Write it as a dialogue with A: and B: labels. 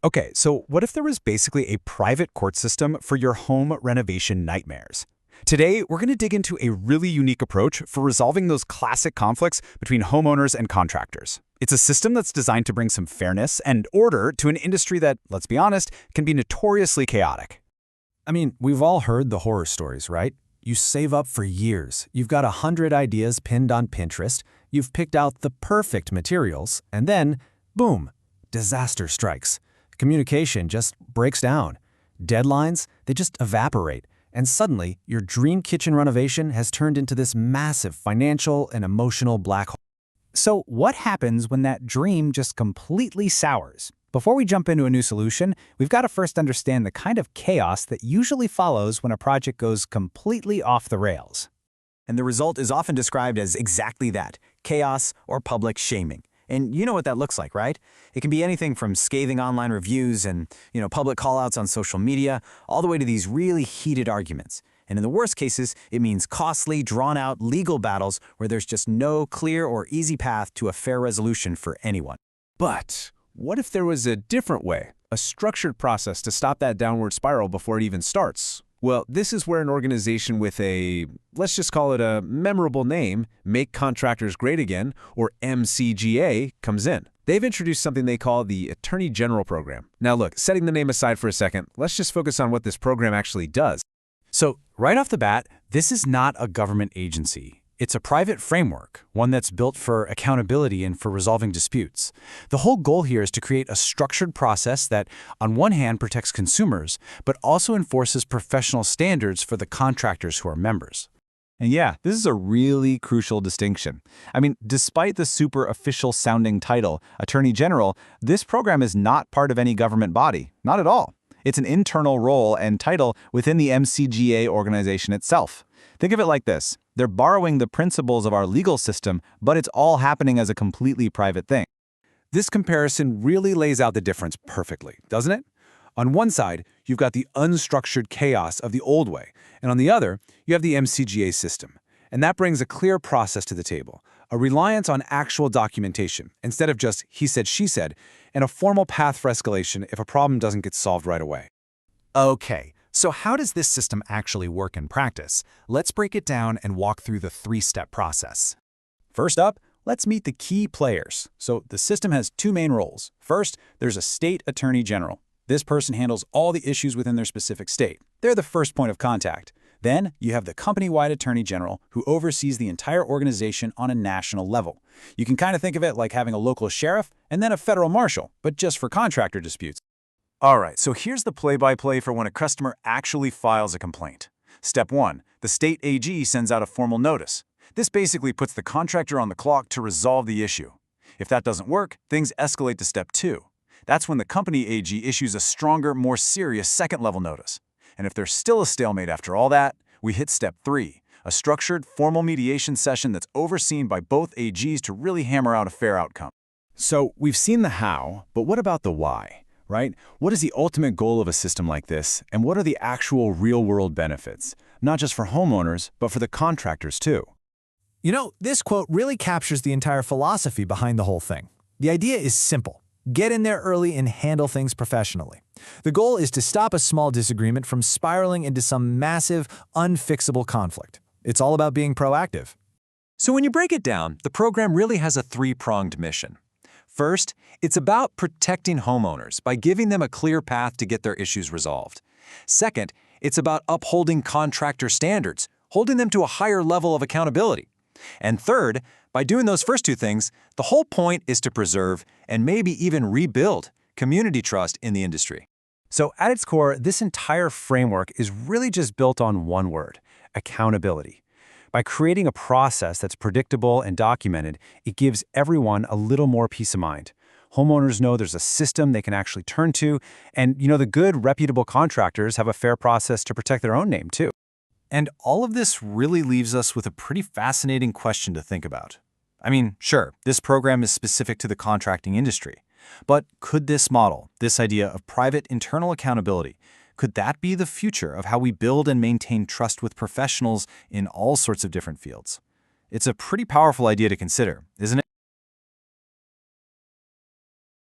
A: Okay, so what if there was basically a private court system for your home renovation nightmares? Today, we're going to dig into a really unique approach for resolving those classic conflicts between homeowners and contractors. It's a system that's designed to bring some fairness and order to an industry that, let's be honest, can be notoriously chaotic.
B: I mean, we've all heard the horror stories, right? You save up for years, you've got 100 ideas pinned on Pinterest, you've picked out the perfect materials, and then, boom, disaster strikes. Communication just breaks down. Deadlines, they just evaporate. And suddenly, your dream kitchen renovation has turned into this massive financial and emotional black hole.
A: So what happens when that dream just completely sours? Before we jump into a new solution, we've got to first understand the kind of chaos that usually follows when a project goes completely off the rails.
C: And the result is often described as exactly that, chaos or public shaming. And you know what that looks like, right? It can be anything from scathing online reviews and, public callouts on social media, all the way to these really heated arguments. And in the worst cases, it means costly, drawn-out legal battles where there's just no clear or easy path to a fair resolution for anyone.
D: But what if there was a different way, a structured process to stop that downward spiral before it even starts? Well, this is where an organization with a, let's just call it a memorable name, Make Contractors Great Again, or MCGA, comes in. They've introduced something they call the Attorney General Program. Now look, setting the name aside for a second, let's just focus on what this program actually does.
A: So right off the bat, this is not a government agency. It's a private framework, one that's built for accountability and for resolving disputes. The whole goal here is to create a structured process that, on one hand, protects consumers, but also enforces professional standards for the contractors who are members.
E: And yeah, this is a really crucial distinction. I mean, despite the super official sounding title, Attorney General, this program is not part of any government body, not at all. It's an internal role and title within the MCGA organization itself. Think of it like this. They're borrowing the principles of our legal system, but it's all happening as a completely private thing.
A: This comparison really lays out the difference perfectly, doesn't it? On one side, you've got the unstructured chaos of the old way, and on the other, you have the MCGA system. And that brings a clear process to the table, a reliance on actual documentation, instead of just he said, she said, and a formal path for escalation if a problem doesn't get solved right away.
B: Okay, so how does this system actually work in practice? Let's break it down and walk through the three-step process.
A: First up, let's meet the key players. So the system has two main roles. First, there's a state attorney general. This person handles all the issues within their specific state. They're the first point of contact. Then you have the company-wide attorney general who oversees the entire organization on a national level. You can kind of think of it like having a local sheriff and then a federal marshal, but just for contractor disputes.
C: All right, so here's the play-by-play for when a customer actually files a complaint. Step 1, the state AG sends out a formal notice. This basically puts the contractor on the clock to resolve the issue. If that doesn't work, things escalate to Step 2. That's when the company AG issues a stronger, more serious second-level notice. And if there's still a stalemate after all that, we hit Step 3, a structured, formal mediation session that's overseen by both AGs to really hammer out a fair outcome.
E: So we've seen the how, but what about the why, right? What is the ultimate goal of a system like this, and what are the actual real-world benefits? Not just for homeowners, but for the contractors too.
B: You know, this quote really captures the entire philosophy behind the whole thing. The idea is simple. Get in there early and handle things professionally. The goal is to stop a small disagreement from spiraling into some massive, unfixable conflict. It's all about being proactive.
C: So when you break it down, the program really has a three-pronged mission. First, it's about protecting homeowners by giving them a clear path to get their issues resolved. Second, it's about upholding contractor standards, holding them to a higher level of accountability. And third, by doing those first two things, the whole point is to preserve and maybe even rebuild community trust in the industry.
A: So at its core, this entire framework is really just built on one word: accountability. By creating a process that's predictable and documented, it gives everyone a little more peace of mind. Homeowners know there's a system they can actually turn to, and the good, reputable contractors have a fair process to protect their own name too.
C: And all of this really leaves us with a pretty fascinating question to think about. I mean, sure, this program is specific to the contracting industry, but could this model, this idea of private internal accountability, could that be the future of how we build and maintain trust with professionals in all sorts of different fields? It's a pretty powerful idea to consider, isn't it?